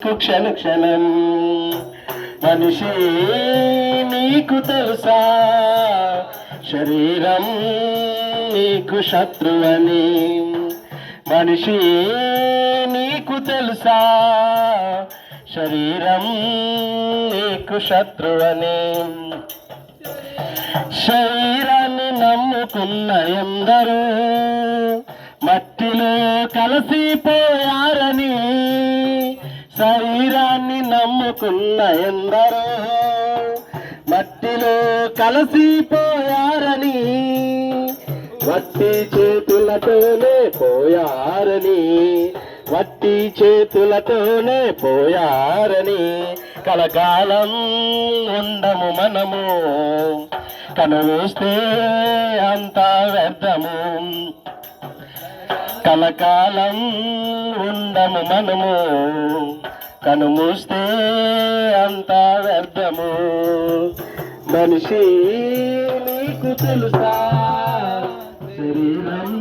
క్షణ క్షణం మనిషి నీకు తెలుసా, శరీరం నీకు శత్రువని. మనిషి నీకు తెలుసా, శరీరం నీకు శత్రువని. శరీరాన్ని నమ్ముకున్న ఎందరో మట్టిలో కలిసిపోయారని. శరీరాన్ని నమ్ముకున్న ఎందరో మట్టిలో కలిసిపోయారని. వట్టి చేతులతోనే పోయారని, వట్టి చేతులతోనే పోయారని. కలకాలం ఉండము మనము, కనువేస్తే అంతా వ్యర్థము. కలకాలం ఉండము మనము, కనుమూస్తే అంతా వ్యర్థము. మనిషి నీకు తెలుసా, శరీరం